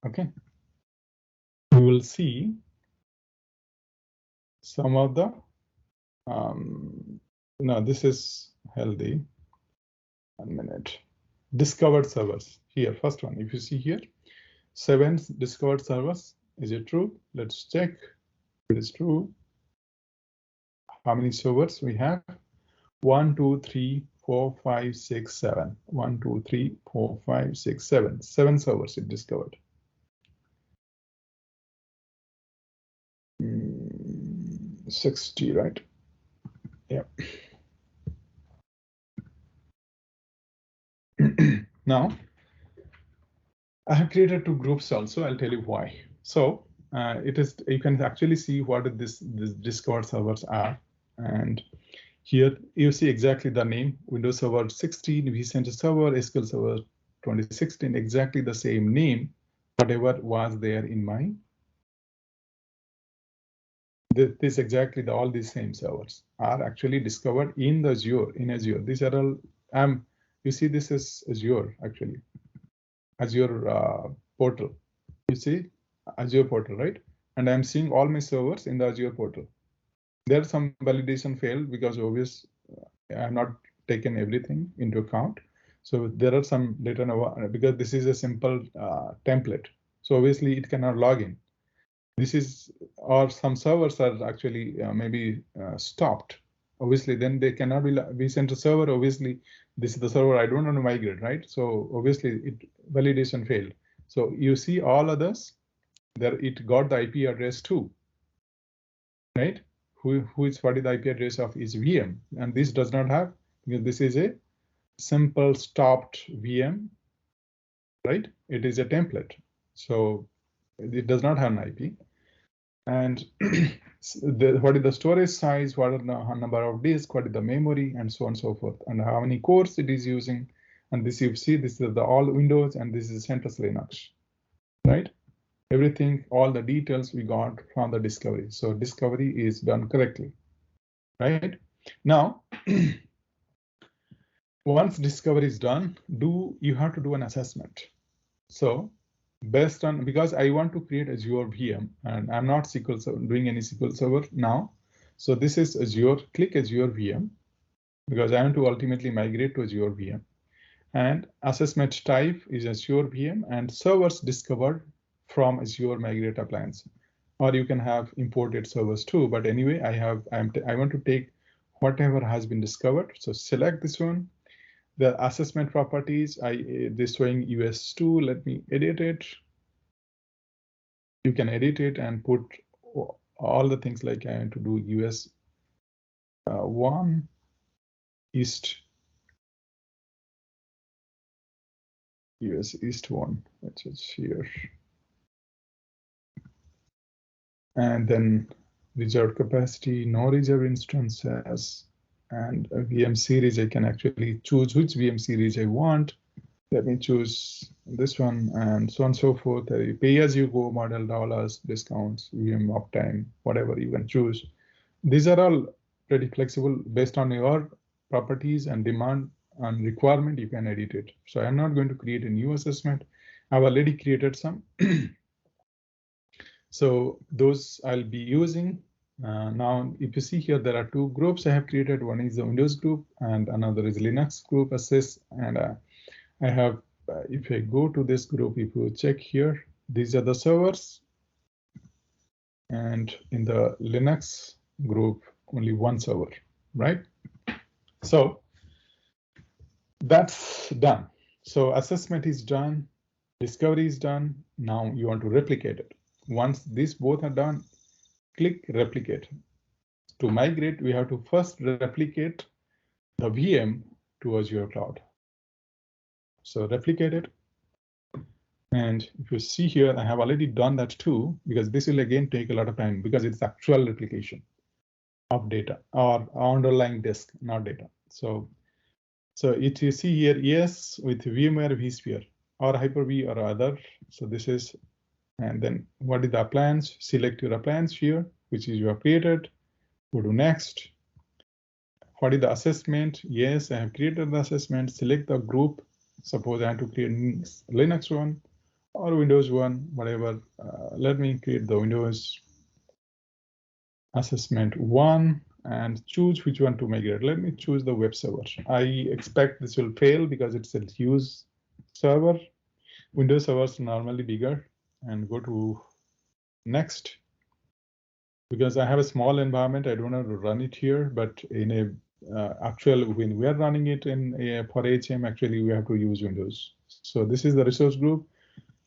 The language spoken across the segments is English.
Okay. We will see some of the, no, this is healthy. 1 minute. Discovered servers here. First one, if you see here, 7 discovered servers. Is it true? Let's check. It is true. How many servers we have? 1, 2, 3, 4, 5, 6, 7. 1, 2, 3, 4, 5, 6, 7. 7 servers it discovered. 60, right? Yeah. Now, I have created 2 groups also. I'll tell you why. So it is, you can actually see what this discovered servers are. And here you see exactly the name, Windows Server 16, vCenter Server, SQL Server 2016, exactly the same name, whatever was there in my, this exactly all these same servers are actually discovered in the Azure, These are all, you see this is Azure actually, Azure portal. You see Azure portal, right? And I'm seeing all my servers in the Azure portal. There's some validation failed because obvious I have not taken everything into account. So there are some data because this is a simple template. So obviously it cannot log in. This is, or some servers are actually maybe stopped. Obviously, then they cannot be vCenter server. Obviously, this is the server I don't want to migrate, right? So obviously, validation failed. So you see all others there. It got the IP address too, right? What is the IP address of each VM? And this does not have, because this is a simple stopped VM, right? It is a template, so it does not have an IP. And what is the storage size, what are the number of disks, what is the memory, and so on and so forth, and how many cores it is using. And this you see, this is the all Windows, and this is CentOS Linux, right? Everything, all the details we got from the discovery. So discovery is done correctly, right? Now, once discovery is done, you have to do an assessment. So based on, because I want to create Azure VM and I'm not doing any SQL Server now. So this is Azure, click Azure VM because I want to ultimately migrate to Azure VM. And assessment type is Azure VM and servers discovered from Azure Migrate appliance. Or you can have imported servers too. But anyway, I want to take whatever has been discovered. So select this one. The assessment properties, this showing US2, let me edit it. You can edit it and put all the things like I want to do US 1 East, US East 1, which is here. And then reserved capacity, no reserve instances, and a VM series. I can actually choose which VM series I want. Let me choose this one and so on and so forth. Pay as you go model, dollars, discounts, VM uptime, whatever you can choose. These are all pretty flexible based on your properties and demand and requirement. You can edit it. So I'm not going to create a new assessment. I've already created some. So those I'll be using. Now, if you see here, there are 2 groups I have created. One is the Windows group and another is Linux group assess. And I have, if I go to this group, if you check here, these are the servers. And in the Linux group, only 1 server, right? So that's done. So assessment is done, discovery is done. Now you want to replicate it. Once these both are done, click replicate. To migrate, we have to first replicate the VM to Azure Cloud. So replicate it. And if you see here, I have already done that too, because this will again take a lot of time because it's actual replication of data or underlying disk, not data. So it you see here, yes, with VMware vSphere or Hyper-V or other. So this is, and then what is the appliance? Select your appliance here, which is you have created. Go to next. What is the assessment? Yes, I have created the assessment. Select the group. Suppose I want to create Linux one. or Windows 1, whatever. Let me create the Windows Assessment 1 and choose which one to migrate. Let me choose the web server. I expect this will fail because it's a huge server. Windows servers are normally bigger, and go to next. Because I have a small environment, I don't have to run it here, but in a actual, when we are running it in for HM, actually we have to use Windows. So this is the resource group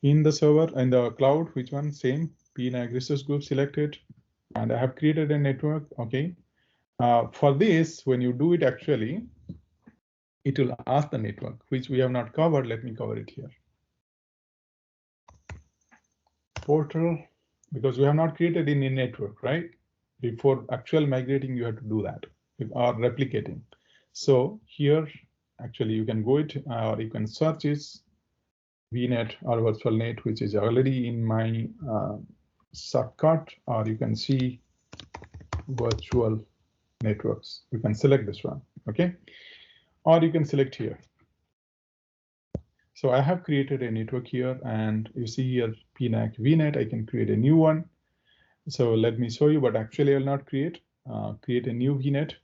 in the server and the cloud. Which one? Same PNAG resource group selected, and I have created a network. Okay. For this, when you do it, actually, it will ask the network, which we have not covered. Let me cover it here. Portal, because we have not created in a network, right? Before actual migrating, you have to do that, or replicating. So here, actually, you can go it, or you can search it, VNet or virtual net, which is already in my shortcut, or you can see virtual networks. You can select this one, okay? Or you can select here. So I have created a network here, and you see here PNAC VNet. I can create a new one. So let me show you, but actually I will not create a new VNet.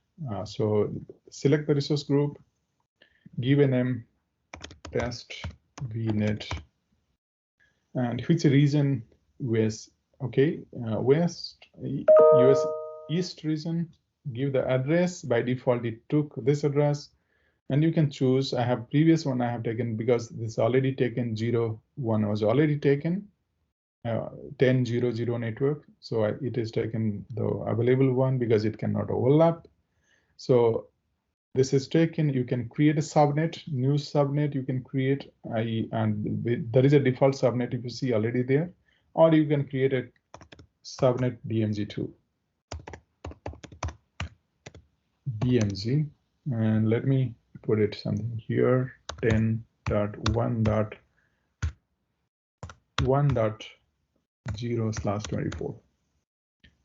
So select the resource group, give a name, test VNet, and which region? West. Okay, West, US East region. Give the address. By default, it took this address. And you can choose. I have previous one I have taken because this already taken 0, 1 was already taken. 10.0.0 network. So it is taken the available one because it cannot overlap. So this is taken. You can create a subnet, new subnet you can create. And there is a default subnet if you see already there, or you can create a subnet DMZ2. DMZ, and let me put it something here, 10.1.1.0/24,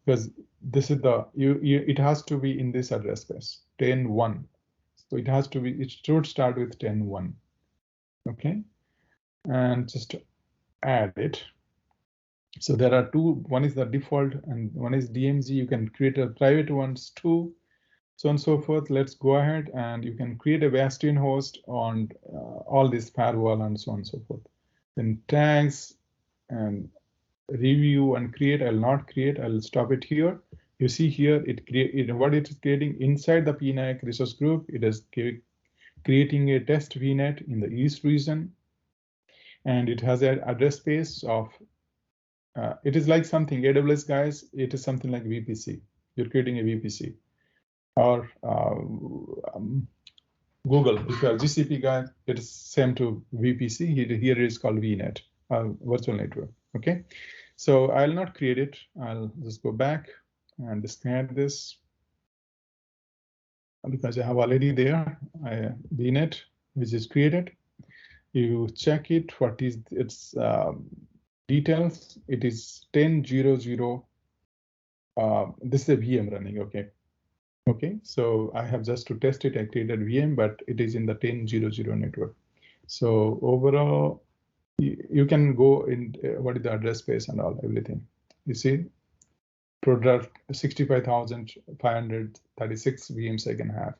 because this is the it has to be in this address space 10.1. So it has to be, it should start with 10.1. Okay, and just add it. So there are two, one is the default and one is DMZ. You can create a private ones too, so on and so forth. Let's go ahead and you can create a Bastion host on all this firewall and so on and so forth. Then tags and review and create. I'll not create. I'll stop it here. You see here what it is creating inside the PNAC resource group. It is creating a test VNet in the East region, and it has an address space of. It is like something AWS guys. It is something like VPC. You're creating a VPC. Or Google, if you are GCP guy, it is same to VPC. Here it is called VNet, virtual network. Okay, so I'll not create it. I'll just go back and discard this because I have already there VNet, which is created. You check it. What is its details? It is 10.0.0. This is a VM running. Okay. Okay, so I have just to test it, I created VM, but it is in the 10.0.0 network. So overall, you can go in what is the address space and all, everything. You see, product 65,536 VMs I can have.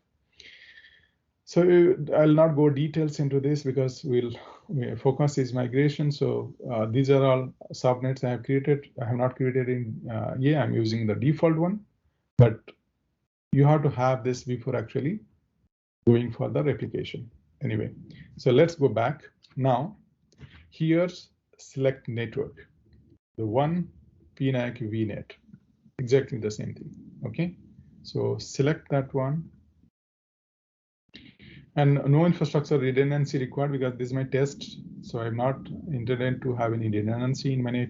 So I'll not go details into this because we'll focus is migration. So these are all subnets I have created. I have not created in, I'm using the default one, but you have to have this before actually going for the replication. Anyway, so let's go back. Now, here's select network, the one PNAC VNet, exactly the same thing. Okay, so select that one. And no infrastructure redundancy required because this is my test. So I'm not intended to have any redundancy in my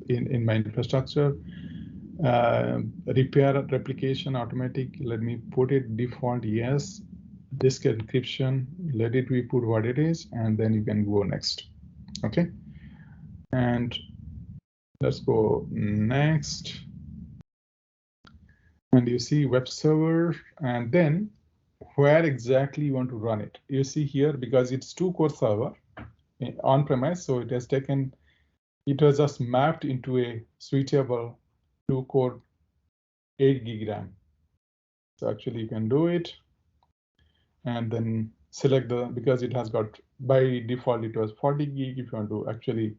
in my infrastructure. Repair replication automatic. Let me put it default yes. Disk encryption. Let it be put what it is, and then you can go next. Okay. And let's go next. And you see web server, and then where exactly you want to run it. You see here because it's 2-core server. on-premise, so it has taken, it was just mapped into a switchable 2-core 8 gig RAM. So actually you can do it and then select the, because it has got, by default it was 40 gig. If you want to actually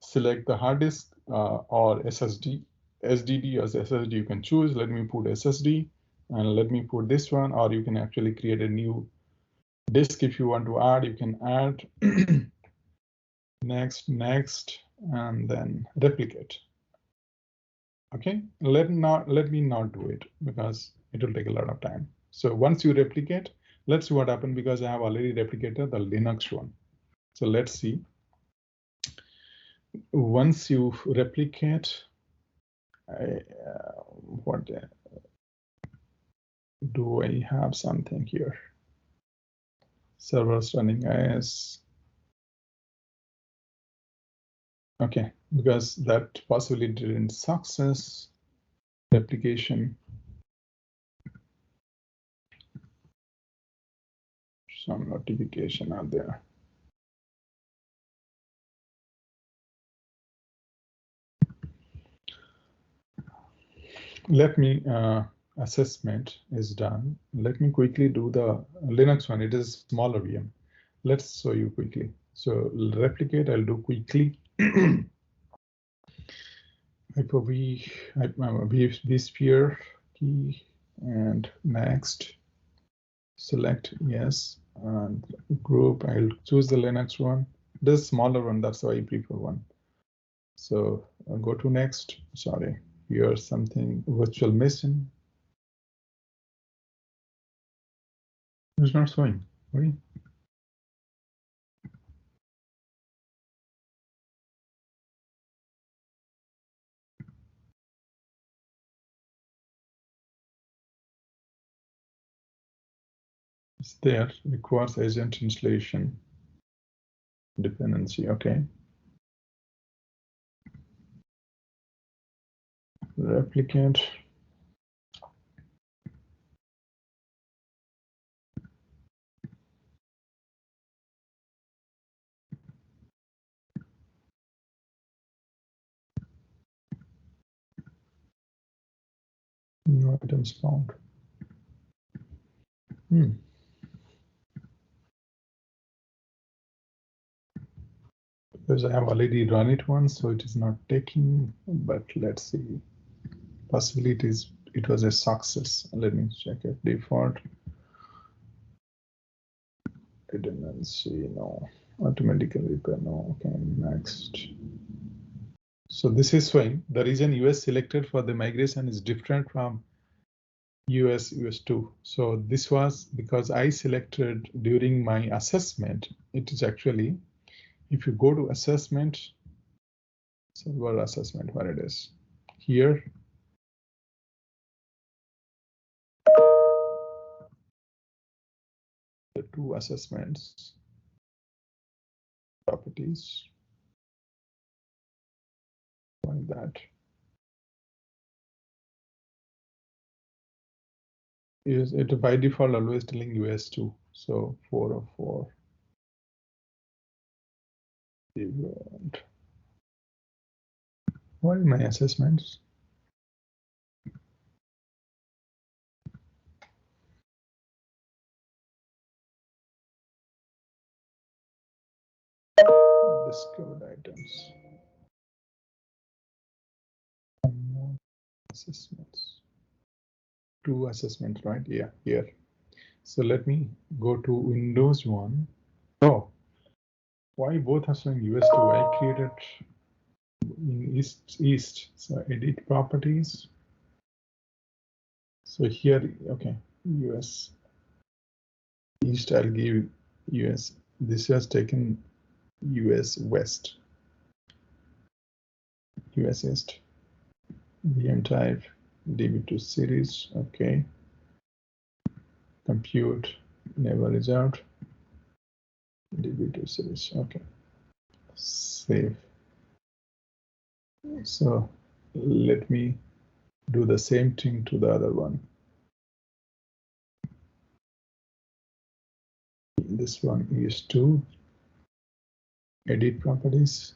select the hard disk or SSD, SDD or SSD, you can choose. Let me put SSD and let me put this one, or you can actually create a new disk if you want to add, you can add. Next, and then replicate. Okay, let me not do it because it will take a lot of time. So once you replicate, let's see what happened, because I have already replicated the Linux one. So let's see. Once you replicate, what do I have something here? Servers running as. Okay, because that possibly didn't success. Replication. Some notification out there. Let me, assessment is done. Let me quickly do the Linux one. It is a smaller VM. Let's show you quickly. So replicate, I'll do quickly. Hyper-V, vSphere key, and next. Select yes, and group, I'll choose the Linux one. This smaller one, that's why I prefer one. So I'll go to next, sorry. Here's something virtual missing. It's not showing. Right? It's there. Requires agent installation dependency. Okay. Replicate. No items found. Because I have already run it once, so it is not taking, but let's see. Possibly it was a success. Let me check it. Default. Dependency, no. Automatically repair, no. Okay, next. So this is showing the region US selected for the migration is different from US2. So this was because I selected during my assessment. It is actually, if you go to assessment, server assessment, where it is here. The two assessments, properties, like that. Is it by default always telling US2? So 404. Event. What are my assessments? Discovered items. Assessments. Two assessments, right? Yeah, here. So let me go to Windows 1. Oh, why both are showing US2? I created in East. So edit properties. So here, okay, US East, I'll give US. This has taken US West. US East. VM type, DB2 series, okay. Compute, never result. DB2 series, okay. Save. So let me do the same thing to the other one. This one is 2. Edit properties.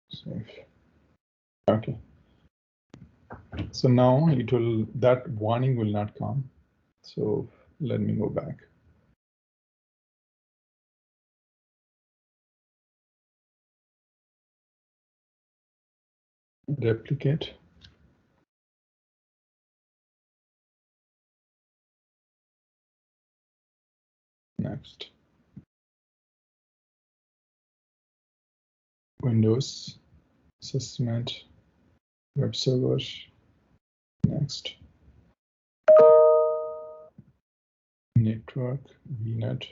Save. Okay. So now it will, that warning will not come. So let me go back. Replicate. Next. Windows, assessment, web server. Next. Network, VNet,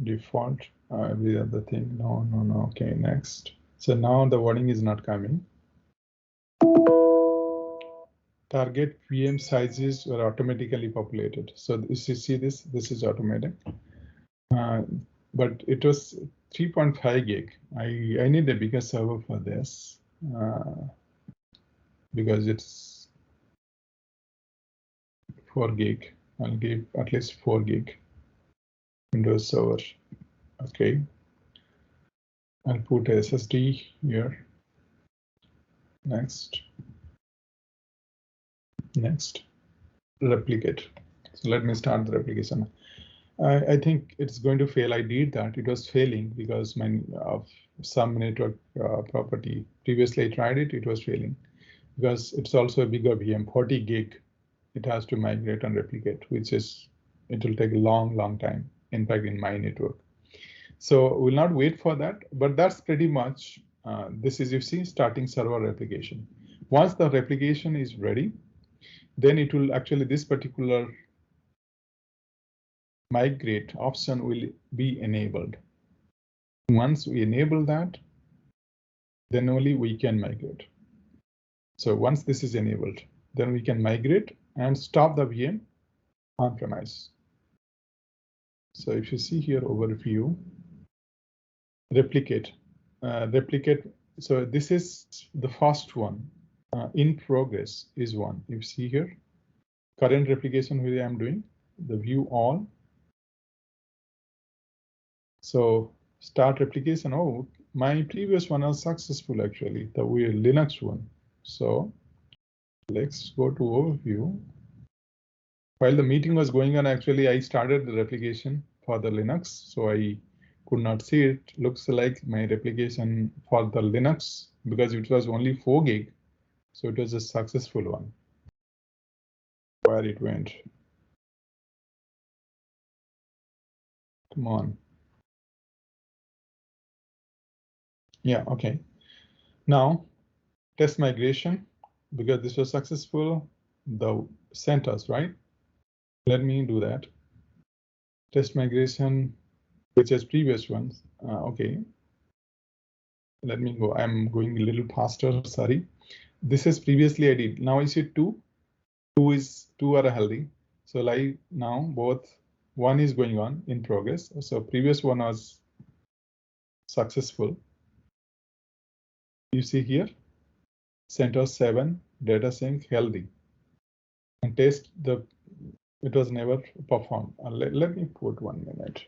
default, every other thing. No. Okay, next. So now the warning is not coming. Target VM sizes were automatically populated. So if you see this is automatic. But it was 3.5 gig. I need a bigger server for this because it's 4 gig. I'll give at least 4 gig Windows server. Okay. I'll put SSD here. Next. Next. Replicate. So let me start the replication. I think it's going to fail. I did that. It was failing because of some network property. Previously, I tried it. It was failing because it's also a bigger VM, 40 gig. It has to migrate and replicate, which is, it will take a long time, in fact, in my network. So we'll not wait for that, but that's pretty much, this is, you see, starting server replication. Once the replication is ready, then it will actually, this particular migrate option will be enabled. Once we enable that, then only we can migrate. So once this is enabled, then we can migrate and stop the VM on premise. So if you see here overview, replicate. So this is the first one. In progress is one. You see here, current replication where I'm doing, the view all. So start replication. Oh, my previous one was successful actually, the Linux one. So let's go to overview. While the meeting was going on, actually, I started the replication for the Linux, so I could not see it. Looks like my replication for the Linux, because it was only 4 gig, so it was a successful one. Where it went. Come on. Yeah, okay. Now, test migration, because this was successful, the CentOS, right? Let me do that. Test migration, which is previous ones. Okay. Let me go. I'm going a little faster, sorry. This is previously I did. Now I see two are healthy. So like now both, one is going on in progress. So previous one was successful. You see here, CentOS 7 data sync healthy. And test the, it was never performed. Let me put 1 minute.